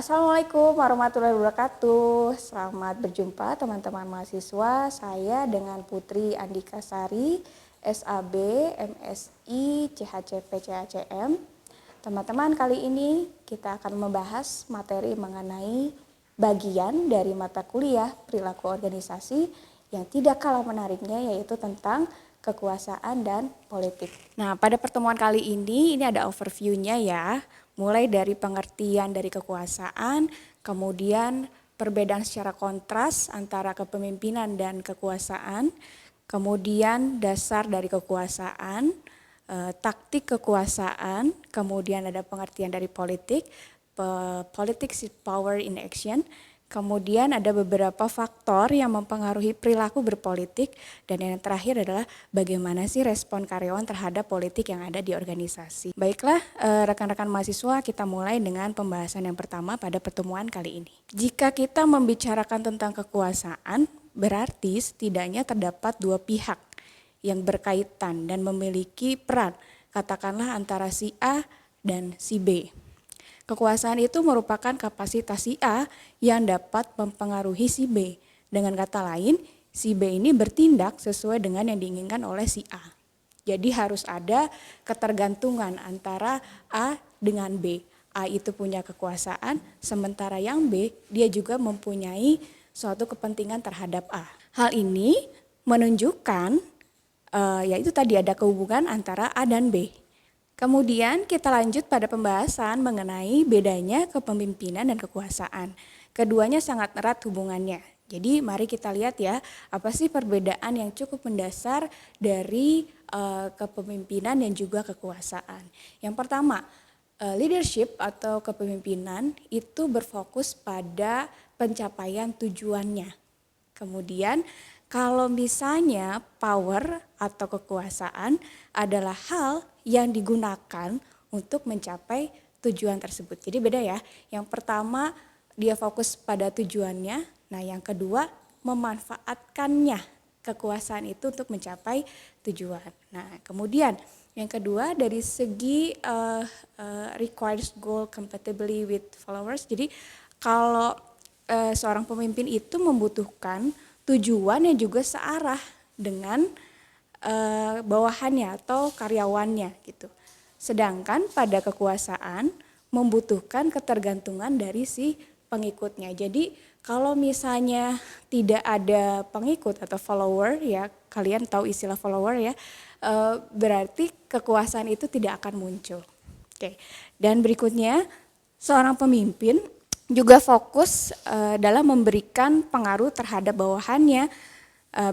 Assalamualaikum warahmatullahi wabarakatuh. Selamat berjumpa teman-teman mahasiswa. Saya dengan Putri Andika Sari, SAB, MSI, CHCP, CACM. Teman-teman, kali ini kita akan membahas materi mengenai bagian dari mata kuliah perilaku organisasi yang tidak kalah menariknya, yaitu tentang kekuasaan dan politik. Nah, pada pertemuan kali ini ada overview-nya ya. Mulai dari pengertian dari kekuasaan, kemudian perbedaan secara kontras antara kepemimpinan dan kekuasaan, kemudian dasar dari kekuasaan, taktik kekuasaan, kemudian ada pengertian dari politik, politics is power in action, kemudian ada beberapa faktor yang mempengaruhi perilaku berpolitik, dan yang terakhir adalah bagaimana sih respon karyawan terhadap politik yang ada di organisasi. Baiklah, rekan-rekan mahasiswa, kita mulai dengan pembahasan yang pertama pada pertemuan kali ini. Jika kita membicarakan tentang kekuasaan, berarti setidaknya terdapat dua pihak yang berkaitan dan memiliki peran, katakanlah antara si A dan si B. Kekuasaan itu merupakan kapasitas si A yang dapat mempengaruhi si B. Dengan kata lain, si B ini bertindak sesuai dengan yang diinginkan oleh si A. Jadi harus ada ketergantungan antara A dengan B. A itu punya kekuasaan, sementara yang B dia juga mempunyai suatu kepentingan terhadap A. Hal ini menunjukkan yaitu tadi ada hubungan antara A dan B. Kemudian kita lanjut pada pembahasan mengenai bedanya kepemimpinan dan kekuasaan. Keduanya sangat erat hubungannya. Jadi mari kita lihat ya, apa sih perbedaan yang cukup mendasar dari kepemimpinan dan juga kekuasaan. Yang pertama, leadership atau kepemimpinan itu berfokus pada pencapaian tujuannya. Kemudian kalau misalnya power atau kekuasaan adalah hal yang digunakan untuk mencapai tujuan tersebut. Jadi beda ya. Yang pertama dia fokus pada tujuannya. Nah yang kedua memanfaatkannya, kekuasaan itu untuk mencapai tujuan. Nah kemudian yang kedua dari segi requires goal compatibly with followers. Jadi kalau seorang pemimpin itu membutuhkan tujuan yang juga searah dengan bawahannya atau karyawannya gitu. Sedangkan pada kekuasaan membutuhkan ketergantungan dari si pengikutnya. Jadi kalau misalnya tidak ada pengikut atau follower ya, kalian tahu istilah follower ya, berarti kekuasaan itu tidak akan muncul. Oke. Dan berikutnya seorang pemimpin juga fokus dalam memberikan pengaruh terhadap bawahannya,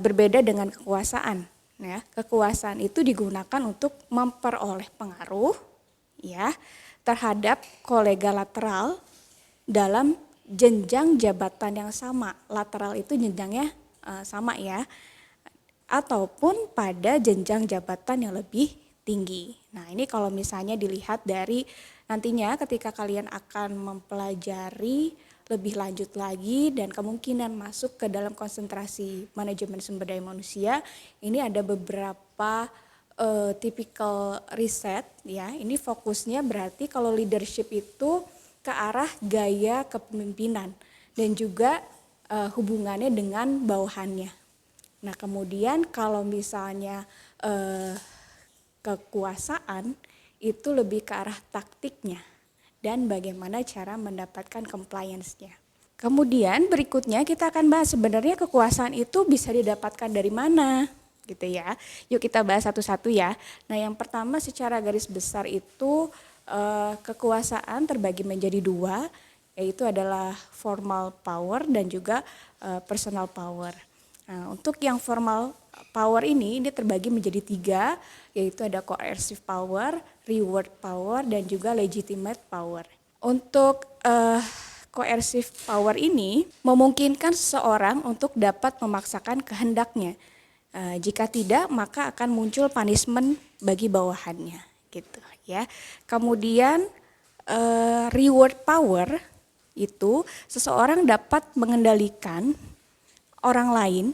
berbeda dengan kekuasaan. Ya, kekuasaan itu digunakan untuk memperoleh pengaruh ya terhadap kolega lateral dalam jenjang jabatan yang sama. Lateral itu jenjangnya sama ya, ataupun pada jenjang jabatan yang lebih tinggi. Nah ini kalau misalnya dilihat dari nantinya ketika kalian akan mempelajari lebih lanjut lagi dan kemungkinan masuk ke dalam konsentrasi manajemen sumber daya manusia, ini ada beberapa typical riset ya. Ini fokusnya berarti kalau leadership itu ke arah gaya kepemimpinan dan juga hubungannya dengan bawahannya. Nah kemudian kalau misalnya kekuasaan itu lebih ke arah taktiknya dan bagaimana cara mendapatkan compliance-nya. Kemudian berikutnya kita akan bahas sebenarnya kekuasaan itu bisa didapatkan dari mana gitu ya. Yuk kita bahas satu-satu ya. Nah yang pertama secara garis besar itu kekuasaan terbagi menjadi dua, yaitu adalah formal power dan juga personal power. Nah, untuk yang formal power ini terbagi menjadi tiga, yaitu ada coercive power, reward power, dan juga legitimate power. Untuk coercive power ini memungkinkan seseorang untuk dapat memaksakan kehendaknya. Jika tidak, maka akan muncul punishment bagi bawahannya, gitu ya. Kemudian reward power itu seseorang dapat mengendalikan orang lain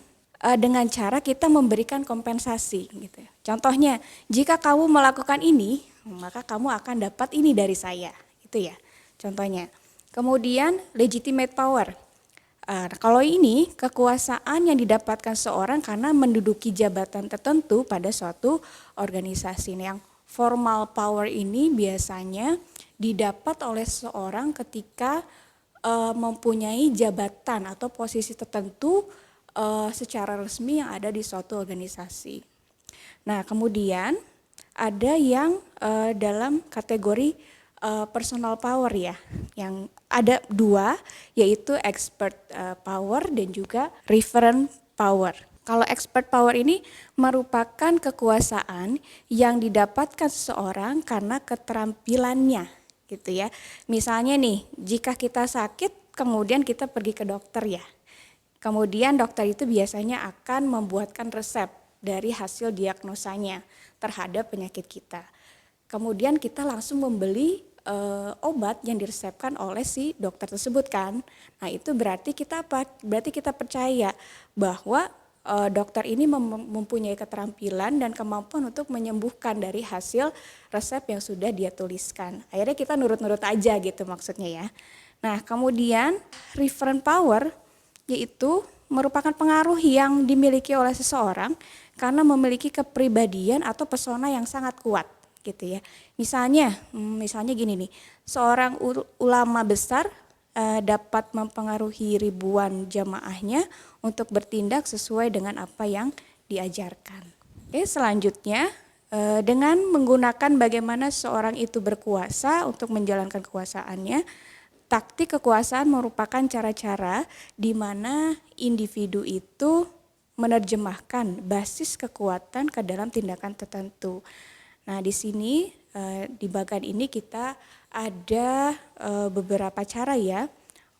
dengan cara kita memberikan kompensasi gitu. Contohnya, jika kamu melakukan ini, maka kamu akan dapat ini dari saya, gitu ya. Contohnya. Kemudian legitimate power. Kalau ini kekuasaan yang didapatkan seorang karena menduduki jabatan tertentu pada suatu organisasi. Yang formal power ini biasanya didapat oleh seorang ketika mempunyai jabatan atau posisi tertentu secara resmi yang ada di suatu organisasi. Nah, kemudian ada yang dalam kategori personal power ya, yang ada dua, yaitu expert power dan juga referent power. Kalau expert power ini merupakan kekuasaan yang didapatkan seseorang karena keterampilannya, gitu ya. Misalnya nih, jika kita sakit, kemudian kita pergi ke dokter ya. Kemudian dokter itu biasanya akan membuatkan resep dari hasil diagnosanya terhadap penyakit kita. Kemudian kita langsung membeli obat yang diresepkan oleh si dokter tersebut kan. Nah itu berarti kita apa? Berarti kita percaya bahwa dokter ini mempunyai keterampilan dan kemampuan untuk menyembuhkan dari hasil resep yang sudah dia tuliskan. Akhirnya kita nurut-nurut aja gitu maksudnya ya. Nah kemudian referent power yaitu merupakan pengaruh yang dimiliki oleh seseorang karena memiliki kepribadian atau pesona yang sangat kuat gitu ya. Misalnya gini nih, seorang ulama besar dapat mempengaruhi ribuan jamaahnya untuk bertindak sesuai dengan apa yang diajarkan. Oke, selanjutnya dengan menggunakan bagaimana seorang itu berkuasa untuk menjalankan kekuasaannya. Taktik kekuasaan merupakan cara-cara di mana individu itu menerjemahkan basis kekuatan ke dalam tindakan tertentu. Nah, di sini di bagian ini kita ada beberapa cara ya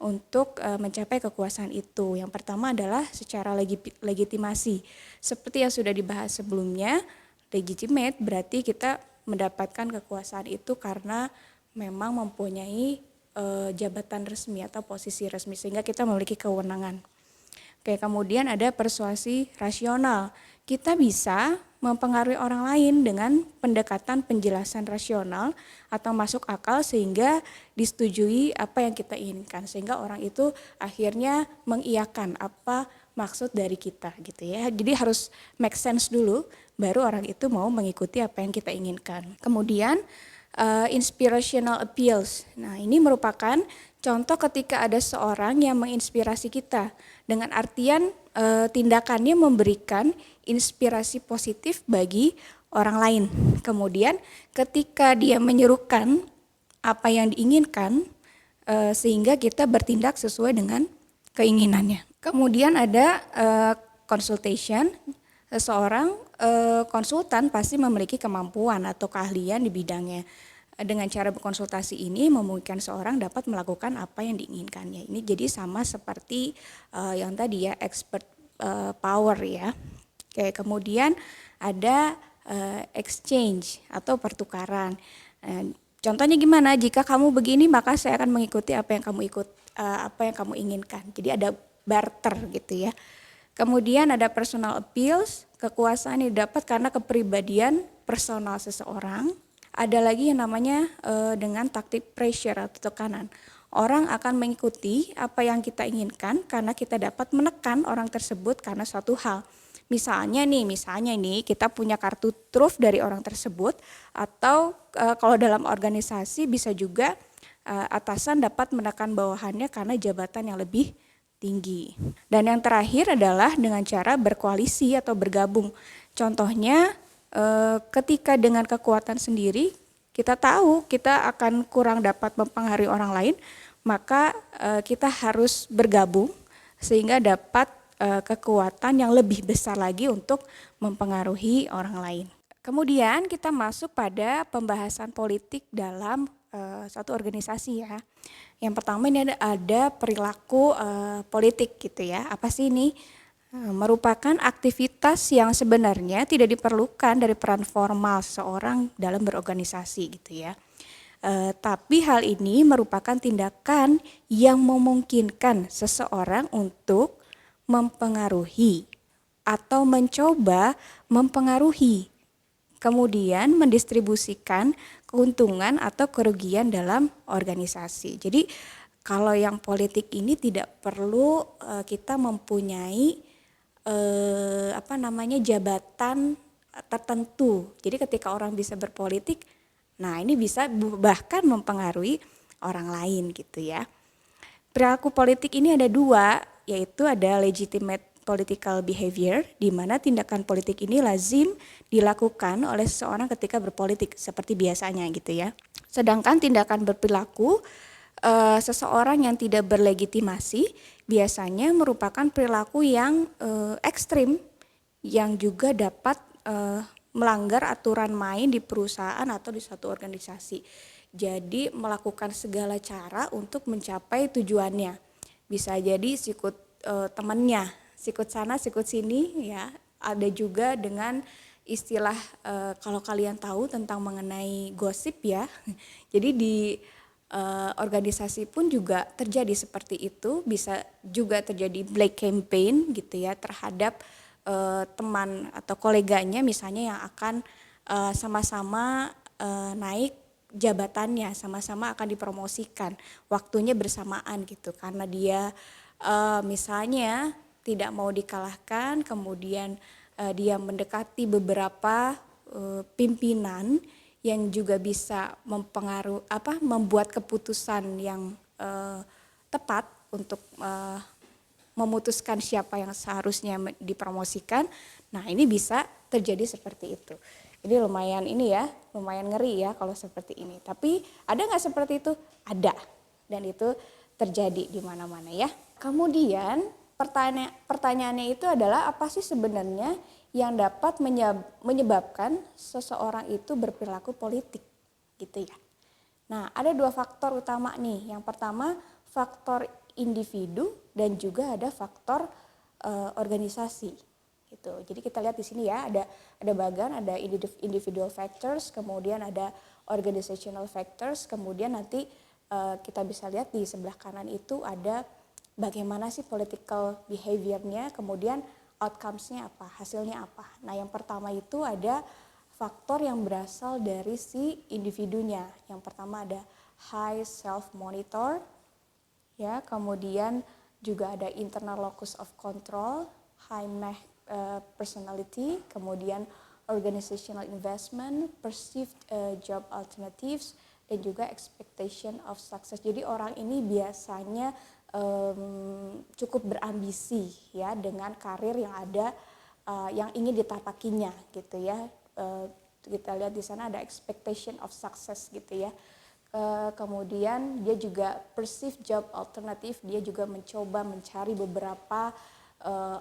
untuk mencapai kekuasaan itu. Yang pertama adalah secara legitimasi. Seperti yang sudah dibahas sebelumnya, legitimate berarti kita mendapatkan kekuasaan itu karena memang mempunyai jabatan resmi atau posisi resmi sehingga kita memiliki kewenangan. Oke, kemudian ada persuasi rasional. Kita bisa mempengaruhi orang lain dengan pendekatan penjelasan rasional atau masuk akal sehingga disetujui apa yang kita inginkan. Sehingga orang itu akhirnya mengiyakan apa maksud dari kita gitu ya. Jadi harus make sense dulu baru orang itu mau mengikuti apa yang kita inginkan. Kemudian inspirational appeals. Nah, ini merupakan contoh ketika ada seorang yang menginspirasi kita dengan artian tindakannya memberikan inspirasi positif bagi orang lain. Kemudian ketika dia menyerukan apa yang diinginkan sehingga kita bertindak sesuai dengan keinginannya. Kemudian ada consultation. Seseorang konsultan pasti memiliki kemampuan atau keahlian di bidangnya. Dengan cara berkonsultasi ini memungkinkan seorang dapat melakukan apa yang diinginkannya. Ini jadi sama seperti yang tadi ya, expert power ya. Oke, kemudian ada exchange atau pertukaran. Contohnya gimana? Jika kamu begini maka saya akan mengikuti apa yang kamu inginkan. Jadi ada barter gitu ya. Kemudian ada personal appeals, kekuasaan yang didapat karena kepribadian personal seseorang. Ada lagi yang namanya dengan taktik pressure atau tekanan. Orang akan mengikuti apa yang kita inginkan karena kita dapat menekan orang tersebut karena suatu hal. Misalnya nih kita punya kartu truf dari orang tersebut atau kalau dalam organisasi bisa juga atasan dapat menekan bawahannya karena jabatan yang lebih tinggi. Dan yang terakhir adalah dengan cara berkoalisi atau bergabung. Contohnya ketika dengan kekuatan sendiri kita tahu kita akan kurang dapat mempengaruhi orang lain, maka kita harus bergabung sehingga dapat kekuatan yang lebih besar lagi untuk mempengaruhi orang lain. Kemudian kita masuk pada pembahasan politik dalam suatu organisasi ya. Yang pertama ini ada perilaku politik gitu ya. Apa sih ini? Merupakan aktivitas yang sebenarnya tidak diperlukan dari peran formal seseorang dalam berorganisasi gitu ya. Tapi hal ini merupakan tindakan yang memungkinkan seseorang untuk mempengaruhi atau mencoba mempengaruhi, kemudian mendistribusikan keuntungan atau kerugian dalam organisasi. Jadi Kalau yang politik ini tidak perlu kita mempunyai jabatan tertentu. Jadi ketika orang bisa berpolitik, nah ini bisa bahkan mempengaruhi orang lain gitu ya. Perilaku politik ini ada dua, yaitu ada legitimate political behavior, di mana tindakan politik ini lazim dilakukan oleh seseorang ketika berpolitik seperti biasanya gitu ya. Sedangkan tindakan berperilaku seseorang yang tidak berlegitimasi biasanya merupakan perilaku yang ekstrim yang juga dapat melanggar aturan main di perusahaan atau di suatu organisasi. Jadi melakukan segala cara untuk mencapai tujuannya. Bisa jadi sikut temannya, sikut sana, sikut sini ya. Ada juga dengan istilah kalau kalian tahu tentang mengenai gosip ya. Jadi di organisasi pun juga terjadi seperti itu, bisa juga terjadi black campaign gitu ya terhadap teman atau koleganya misalnya yang akan sama-sama naik jabatannya, sama-sama akan dipromosikan, waktunya bersamaan gitu karena dia misalnya tidak mau dikalahkan, kemudian dia mendekati beberapa pimpinan yang juga bisa membuat keputusan yang tepat untuk memutuskan siapa yang seharusnya dipromosikan. Nah ini bisa terjadi seperti itu. Jadi lumayan lumayan ngeri ya kalau seperti ini. Tapi ada nggak seperti itu? Ada, dan itu terjadi di mana-mana ya. Kemudian pertanyaannya itu adalah apa sih sebenarnya yang dapat menyebabkan seseorang itu berperilaku politik gitu ya. Nah ada dua faktor utama nih. Yang pertama faktor individu dan juga ada faktor organisasi. Gitu. Jadi kita lihat di sini ya ada bagan, ada individual factors, kemudian ada organizational factors, kemudian nanti kita bisa lihat di sebelah kanan itu ada bagaimana sih political behavior-nya, kemudian outcomes-nya apa, hasilnya apa. Nah yang pertama itu ada faktor yang berasal dari si individunya. Yang pertama ada high self monitor, ya, kemudian juga ada internal locus of control, high personality, kemudian organizational investment, perceived job alternatives, dan juga expectation of success. Jadi orang ini biasanya cukup berambisi ya dengan karir yang ada yang ingin ditapakinya gitu ya. Kita lihat di sana ada expectation of success gitu ya. Kemudian dia juga perceived job alternative, dia juga mencoba mencari beberapa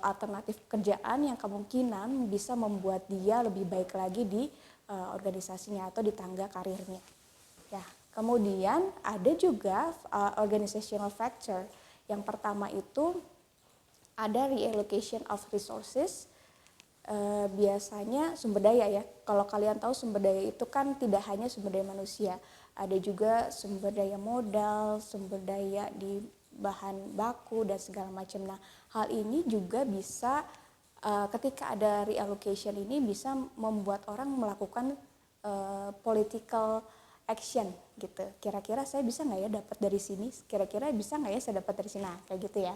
alternatif pekerjaan yang kemungkinan bisa membuat dia lebih baik lagi di organisasinya atau di tangga karirnya. Ya, kemudian ada juga organizational factor. Yang pertama itu ada reallocation of resources. Biasanya sumber daya ya. Kalau kalian tahu sumber daya itu kan tidak hanya sumber daya manusia, ada juga sumber daya modal, sumber daya di bahan baku dan segala macam. Nah, hal ini juga bisa ketika ada reallocation ini bisa membuat orang melakukan political action gitu. Kira-kira saya bisa nggak ya dapat dari sini? Kira-kira bisa nggak ya saya dapat dari sini? Nah, kayak gitu ya.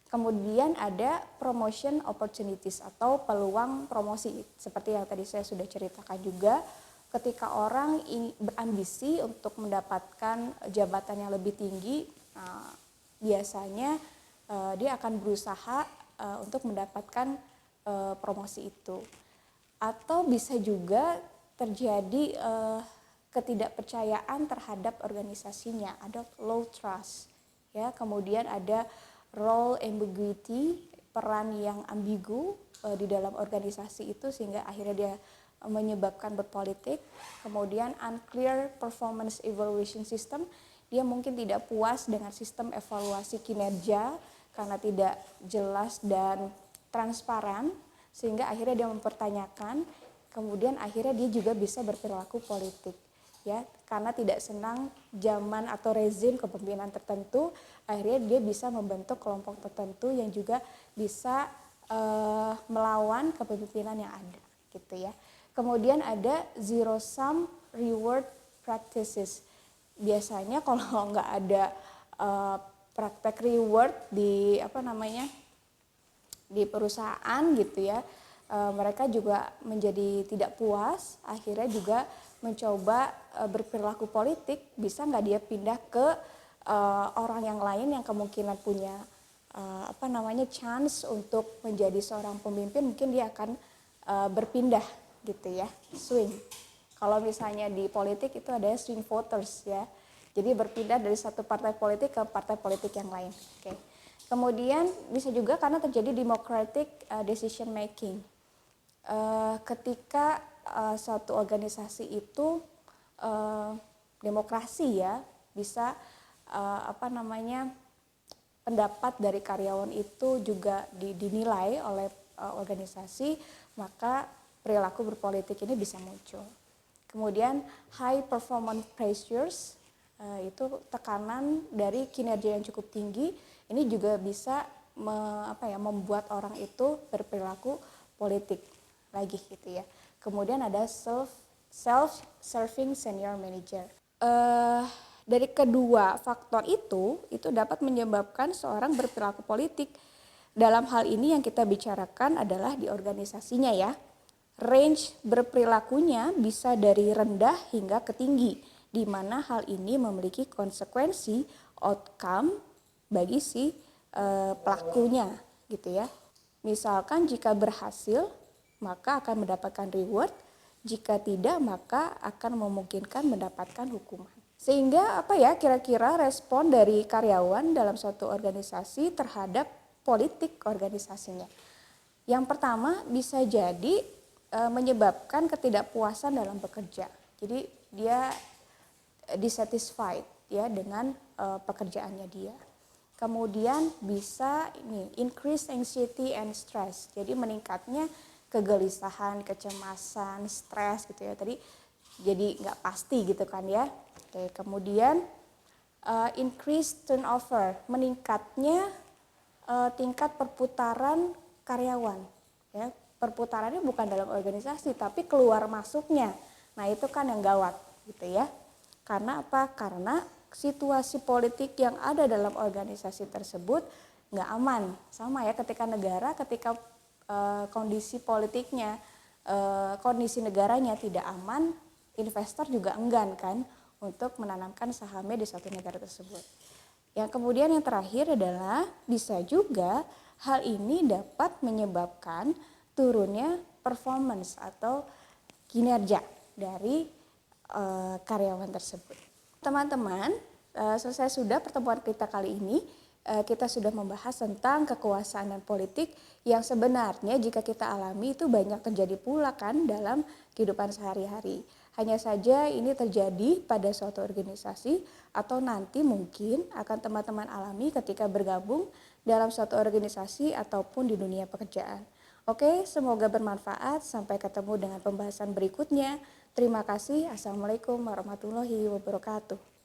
Kemudian ada promotion opportunities atau peluang promosi seperti yang tadi saya sudah ceritakan juga. Ketika orang berambisi untuk mendapatkan jabatan yang lebih tinggi, biasanya dia akan berusaha untuk mendapatkan promosi itu. Atau bisa juga terjadi ketidakpercayaan terhadap organisasinya, ada low trust ya. Kemudian ada role ambiguity, peran yang ambigu di dalam organisasi itu sehingga akhirnya dia menyebabkan berpolitik. Kemudian unclear performance evaluation system, dia mungkin tidak puas dengan sistem evaluasi kinerja karena tidak jelas dan transparan sehingga akhirnya dia mempertanyakan, kemudian akhirnya dia juga bisa berperilaku politik ya, karena tidak senang zaman atau rezim kepemimpinan tertentu, akhirnya dia bisa membentuk kelompok tertentu yang juga bisa melawan kepemimpinan yang ada gitu ya. Kemudian ada zero sum reward practices. Biasanya kalau nggak ada praktek reward di di perusahaan gitu ya. Mereka juga menjadi tidak puas, akhirnya juga mencoba berperilaku politik, bisa nggak dia pindah ke orang yang lain yang kemungkinan punya chance untuk menjadi seorang pemimpin, mungkin dia akan berpindah gitu ya, swing. Kalau misalnya di politik itu ada swing voters ya, jadi berpindah dari satu partai politik ke partai politik yang lain. Oke. Kemudian bisa juga karena terjadi democratic decision making. Ketika suatu organisasi itu demokrasi ya, bisa pendapat dari karyawan itu juga dinilai oleh organisasi, maka perilaku berpolitik ini bisa muncul. Kemudian high performance pressures, itu tekanan dari kinerja yang cukup tinggi, ini juga bisa membuat orang itu berperilaku politik lagi gitu ya. Kemudian ada self-serving senior manager. Dari kedua faktor itu dapat menyebabkan seorang berperilaku politik. Dalam hal ini yang kita bicarakan adalah di organisasinya ya. Range berperilakunya bisa dari rendah hingga ke tinggi, di mana hal ini memiliki konsekuensi outcome bagi si pelakunya gitu ya. Misalkan jika berhasil, maka akan mendapatkan reward, jika tidak maka akan memungkinkan mendapatkan hukuman. Sehingga kira-kira respon dari karyawan dalam suatu organisasi terhadap politik organisasinya. Yang pertama bisa jadi menyebabkan ketidakpuasan dalam bekerja. Jadi dia dissatisfied ya dengan pekerjaannya dia. Kemudian bisa increase anxiety and stress. Jadi meningkatnya kegelisahan, kecemasan, stres gitu ya. Tadi jadi nggak pasti gitu kan ya. Oke, kemudian increase turnover, meningkatnya tingkat perputaran karyawan ya. Perputarannya bukan dalam organisasi tapi keluar masuknya. Nah, itu kan yang gawat gitu ya. Karena apa? Karena situasi politik yang ada dalam organisasi tersebut nggak aman. Sama ya ketika kondisi politiknya, kondisi negaranya tidak aman, investor juga enggan kan untuk menanamkan sahamnya di suatu negara tersebut. Yang kemudian yang terakhir adalah bisa juga hal ini dapat menyebabkan turunnya performance atau kinerja dari karyawan tersebut. Teman-teman, selesai sudah pertemuan kita kali ini. Kita sudah membahas tentang kekuasaan dan politik yang sebenarnya jika kita alami itu banyak terjadi pula kan dalam kehidupan sehari-hari. Hanya saja ini terjadi pada suatu organisasi atau nanti mungkin akan teman-teman alami ketika bergabung dalam suatu organisasi ataupun di dunia pekerjaan. Oke, semoga bermanfaat. Sampai ketemu dengan pembahasan berikutnya. Terima kasih. Assalamualaikum warahmatullahi wabarakatuh.